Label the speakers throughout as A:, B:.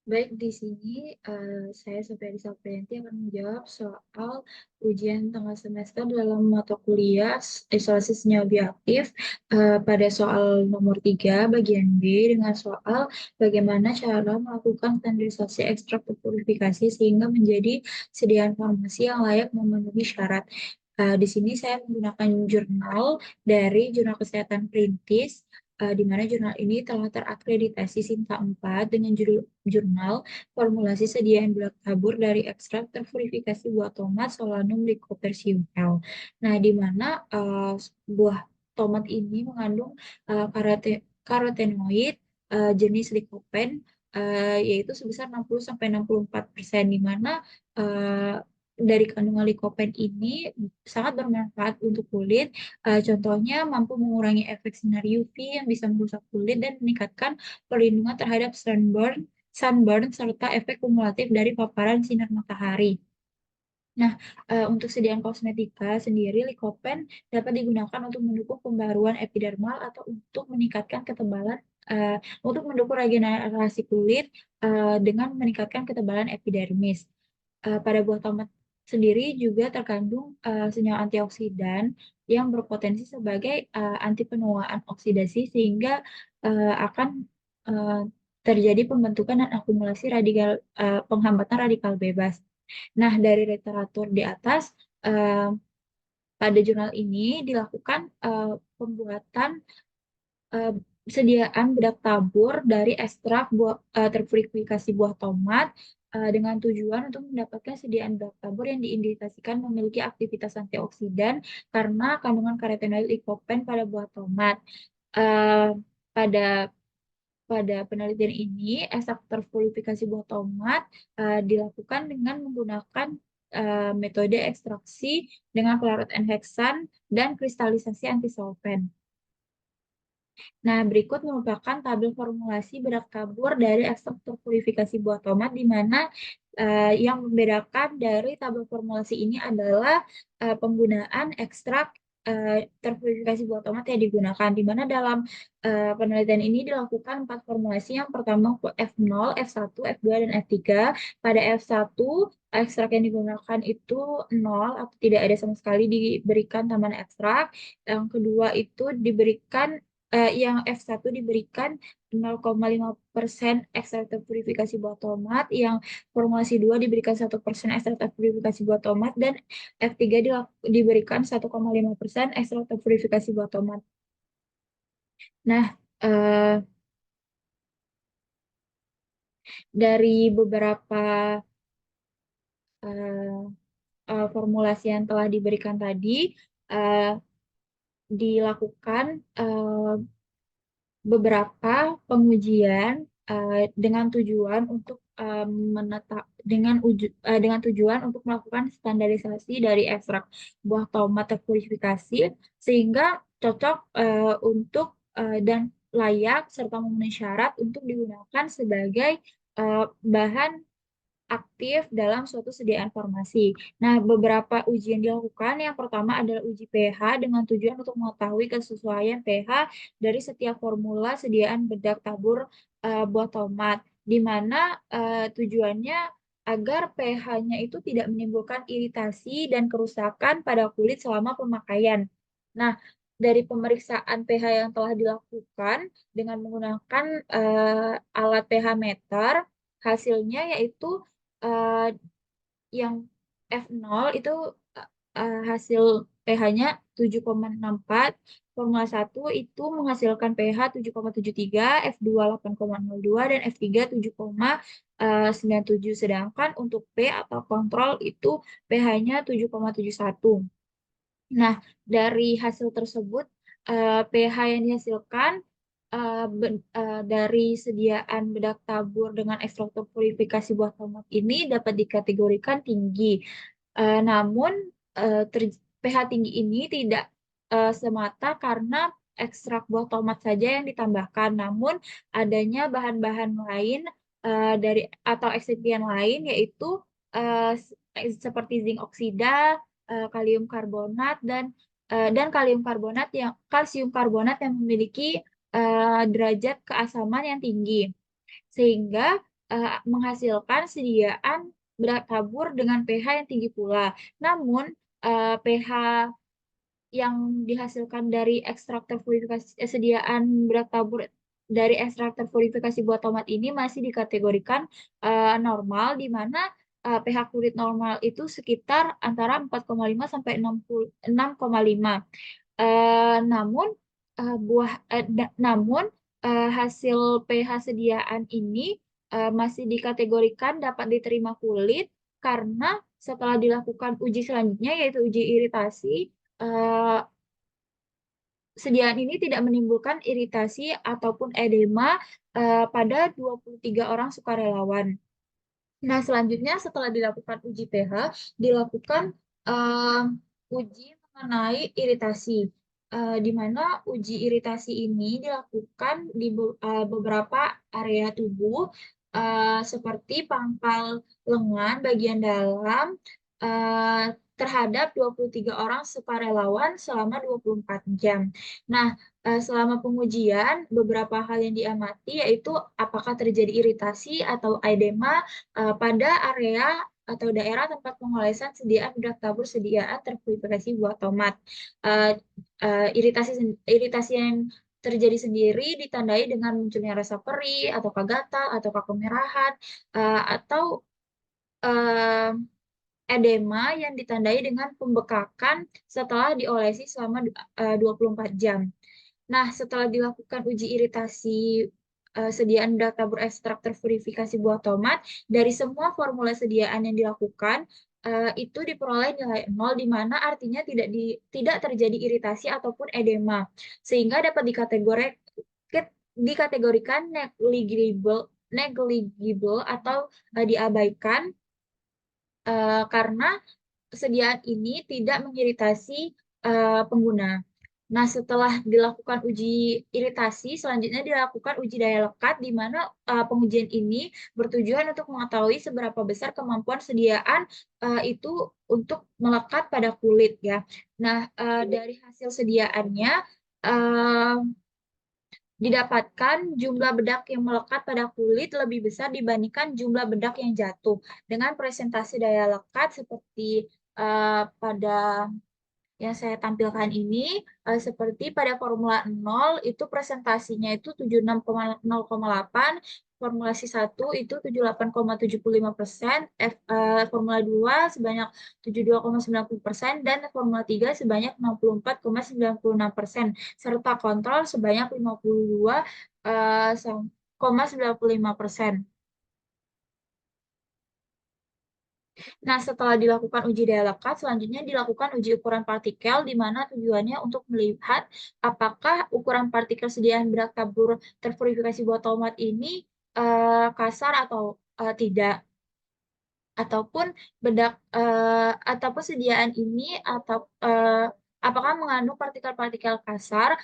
A: Baik, di sini saya Sofiani Saprianti akan menjawab soal ujian tengah semester dalam mata kuliah isolasi senyawa bioaktif pada soal nomor 3 bagian B dengan soal bagaimana cara melakukan standarisasi ekstrak purifikasi sehingga menjadi sediaan farmasi yang layak memenuhi syarat. Di sini saya menggunakan jurnal dari Jurnal Kesehatan Perintis, di mana jurnal ini telah terakreditasi Sinta 4 dengan judul jurnal formulasi sediaan bulat tabur dari ekstrak terpurifikasi buah tomat Solanum lycopodium L. Nah, di mana buah tomat ini mengandung karotenoid jenis lycopene, yaitu sebesar 60-64%, di mana uh, dari kandungan lycopene ini sangat bermanfaat untuk kulit. Contohnya mampu mengurangi efek sinar UV yang bisa merusak kulit dan meningkatkan perlindungan terhadap sunburn serta efek kumulatif dari paparan sinar matahari. Nah, untuk sediaan kosmetika sendiri, lycopene dapat digunakan untuk mendukung pembaruan epidermal atau untuk meningkatkan ketebalan, untuk mendukung regenerasi kulit dengan meningkatkan ketebalan epidermis. Pada buah tomat sendiri juga terkandung senyawa antioksidan yang berpotensi sebagai anti penuaan oksidasi sehingga akan uh, terjadi pembentukan dan akumulasi penghambatan radikal bebas. Nah, dari literatur di atas, eh, pada jurnal ini dilakukan pembuatan eh, sediaan bedak tabur dari ekstrak terpurifikasi buah tomat dengan tujuan untuk mendapatkan sediaan bedak tabur yang diindikasikan memiliki aktivitas antioksidan karena kandungan karotenoid lycopene pada buah tomat. Eh, pada pada penelitian ini, ekstrak terpurifikasi buah tomat dilakukan dengan menggunakan metode ekstraksi dengan pelarut enheksan dan kristalisasi antisolvent. Nah, berikut merupakan tabel formulasi bedak tabur dari ekstrak terpurifikasi buah tomat, di mana yang membedakan dari tabel formulasi ini adalah penggunaan ekstrak terpurifikasi buah tomat yang digunakan, di mana dalam penelitian ini dilakukan 4 formulasi. Yang pertama F0, F1, F2, dan F3. Pada F1, ekstrak yang digunakan itu 0 atau tidak ada sama sekali diberikan tambahan ekstrak. Yang kedua itu diberikan yang F1 diberikan 0,5% ekstrak purifikasi buah tomat, yang formulasi 2 diberikan 1% ekstrak purifikasi buah tomat, dan F3 diberikan 1,5% ekstrak purifikasi buah tomat. Nah, dari beberapa eh, formulasi yang telah diberikan tadi, eh, dilakukan beberapa pengujian dengan tujuan untuk dengan tujuan untuk melakukan standarisasi dari ekstrak buah tomat terpurifikasi sehingga cocok untuk dan layak serta memenuhi syarat untuk digunakan sebagai bahan aktif dalam suatu sediaan farmasi. Nah, beberapa ujian dilakukan. Yang pertama adalah uji pH dengan tujuan untuk mengetahui kesesuaian pH dari setiap formula sediaan bedak tabur buah tomat, di mana tujuannya agar pH-nya itu tidak menimbulkan iritasi dan kerusakan pada kulit selama pemakaian. Nah, dari pemeriksaan pH yang telah dilakukan dengan menggunakan alat pH meter, hasilnya yaitu eh, yang F0 itu hasil pH-nya 7,64, Formula 1 itu menghasilkan pH 7,73, F2 8,02, dan F3 7,97. Sedangkan untuk P atau kontrol itu pH-nya 7,71. Nah, dari hasil tersebut, pH yang dihasilkan dari sediaan bedak tabur dengan ekstraktor purifikasi buah tomat ini dapat dikategorikan tinggi. Namun, pH tinggi ini tidak semata karena ekstrak buah tomat saja yang ditambahkan, namun adanya bahan-bahan lain dari atau eksipien lain, yaitu seperti zinc oksida, kalium karbonat, dan kalsium karbonat yang memiliki derajat keasaman yang tinggi, sehingga menghasilkan sediaan berat tabur dengan pH yang tinggi pula. Namun pH yang dihasilkan dari ekstraktor purifikasi sediaan berat tabur dari ekstraktor purifikasi buah tomat ini masih dikategorikan normal, di mana pH kulit normal itu sekitar antara 4,5 sampai 6,5. Namun namun hasil pH sediaan ini masih dikategorikan dapat diterima kulit karena setelah dilakukan uji selanjutnya yaitu uji iritasi, eh, sediaan ini tidak menimbulkan iritasi ataupun edema pada 23 orang sukarelawan. Nah, selanjutnya setelah dilakukan uji pH, dilakukan eh, uji mengenai iritasi. Di mana uji iritasi ini dilakukan di beberapa area tubuh, seperti pangkal lengan bagian dalam, eh, terhadap 23 orang sukarelawan selama 24 jam. Nah, selama pengujian, beberapa hal yang diamati yaitu apakah terjadi iritasi atau edema pada area atau daerah tempat pengolesan sediaan bedak tabur sediaan terpurifikasi buah tomat. Eh, iritasi yang terjadi sendiri ditandai dengan munculnya rasa perih atau gatal atau kemerahan atau eh, edema yang ditandai dengan pembekakan setelah diolesi selama 24 jam. Nah, setelah dilakukan uji iritasi sediaan data berekstrak terverifikasi buah tomat, dari semua formula sediaan yang dilakukan, itu diperoleh nilai 0, di mana artinya tidak terjadi iritasi ataupun edema, sehingga dapat dikategorikan negligible atau diabaikan karena kesediaan ini tidak mengiritasi pengguna. Nah, setelah dilakukan uji iritasi, selanjutnya dilakukan uji daya lekat, di mana pengujian ini bertujuan untuk mengetahui seberapa besar kemampuan sediaan itu untuk melekat pada kulit ya. Nah, dari hasil sediaannya uh, didapatkan jumlah bedak yang melekat pada kulit lebih besar dibandingkan jumlah bedak yang jatuh dengan presentasi daya lekat seperti pada yang saya tampilkan ini, seperti pada formula 0 itu presentasinya itu 76,0,8, formulasi 1 itu 78,75%, formula 2 sebanyak 72,90%, dan formula 3 sebanyak 64,96%, serta kontrol sebanyak 52,95%. Nah, setelah dilakukan uji daya lekat, selanjutnya dilakukan uji ukuran partikel, di mana tujuannya untuk melihat apakah ukuran partikel sediaan bedak tabur terpurifikasi buah tomat ini kasar atau tidak, ataupun ataupun sediaan ini atau apakah mengandung partikel-partikel kasar,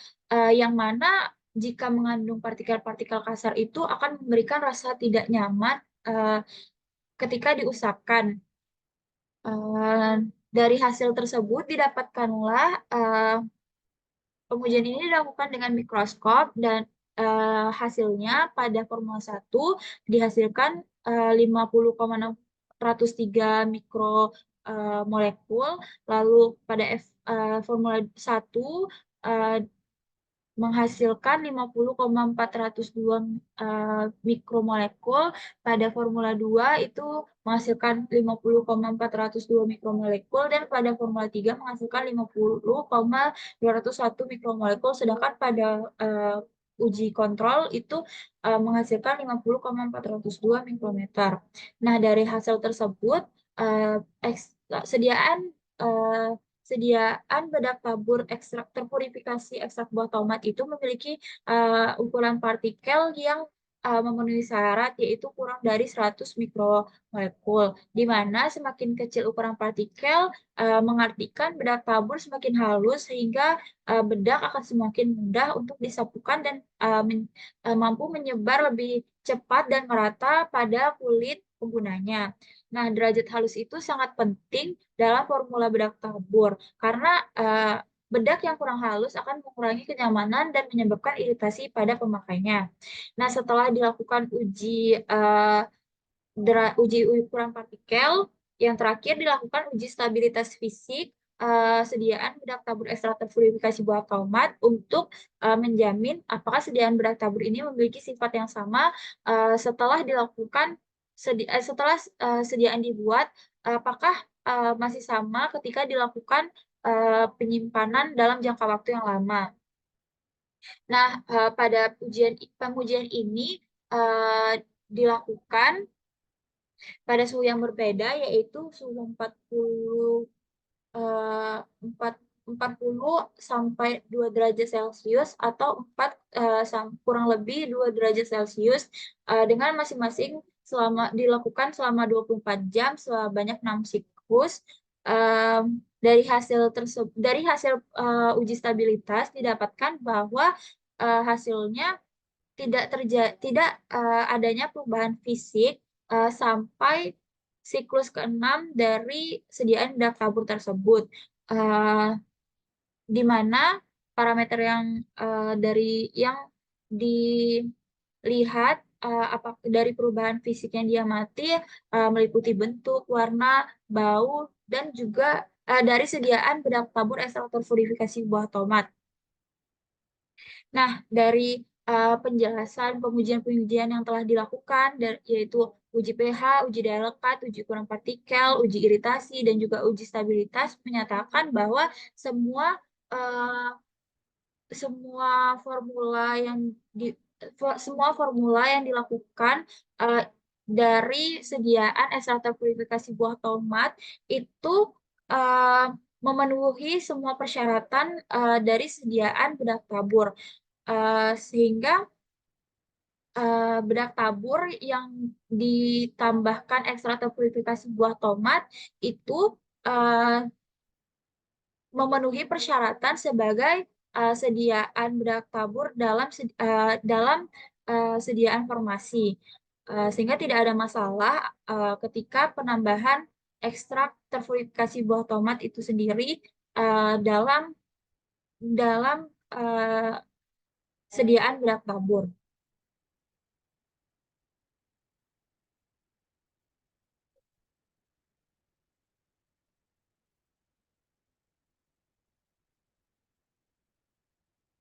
A: yang mana jika mengandung partikel-partikel kasar itu akan memberikan rasa tidak nyaman ketika diusapkan. Dari hasil tersebut didapatkanlah pengujian ini dilakukan dengan mikroskop, dan hasilnya pada formula 1 dihasilkan 50,603 mikromolekul, lalu pada formula 1 uh, menghasilkan 50,402 mikromolekul, pada formula 2 itu menghasilkan 50,402 mikromolekul, dan pada formula 3 menghasilkan 50,201 mikromolekul, sedangkan pada uji kontrol itu menghasilkan 50,402 mikrometer. Nah, dari hasil tersebut sediaan uh, sediaan bedak tabur ekstrak terpurifikasi ekstrak buah tomat itu memiliki ukuran partikel yang memenuhi syarat, yaitu kurang dari 100 mikromolekul, di mana semakin kecil ukuran partikel mengartikan bedak tabur semakin halus, sehingga bedak akan semakin mudah untuk disapukan dan mampu menyebar lebih cepat dan merata pada kulit penggunanya. Nah, derajat halus itu sangat penting dalam formula bedak tabur karena bedak yang kurang halus akan mengurangi kenyamanan dan menyebabkan iritasi pada pemakainya. Nah, setelah dilakukan uji ukuran partikel, yang terakhir dilakukan uji stabilitas fisik sediaan bedak tabur ekstraktor purifikasi buah tomat untuk menjamin apakah sediaan bedak tabur ini memiliki sifat yang sama setelah dilakukan setelah sediaan dibuat, apakah masih sama ketika dilakukan penyimpanan dalam jangka waktu yang lama. Nah, pada pengujian ini eh, dilakukan pada suhu yang berbeda, yaitu suhu eh, 4 40 sampai 2 derajat Celcius atau kurang lebih 2 derajat Celcius dengan masing-masing dilakukan selama 24 jam sebanyak 6 siklus. Dari hasil uji stabilitas didapatkan bahwa hasilnya tidak adanya perubahan fisik sampai siklus keenam dari sediaan bedak tabur tersebut, eh, di mana parameter yang dilihat dari perubahan fisik yang diamati meliputi bentuk, warna, bau, dan juga dari sediaan bedak tabur ekstraktor purifikasi buah tomat. Nah, dari penjelasan pengujian-pengujian yang telah dilakukan, yaitu uji pH, uji daya lekat, uji ukuran partikel, uji iritasi, dan juga uji stabilitas, menyatakan bahwa semua eh, semua formula yang di semua formula yang dilakukan eh, dari sediaan ekstraktor purifikasi buah tomat itu eh, memenuhi semua persyaratan dari sediaan bedak tabur. Sehingga bedak tabur yang ditambahkan ekstraktor purifikasi buah tomat itu eh, memenuhi persyaratan sebagai sediaan bedak tabur dalam sediaan farmasi. Sehingga tidak ada masalah ketika penambahan ekstrak terpurifikasi buah tomat itu sendiri dalam dalam sediaan bedak tabur.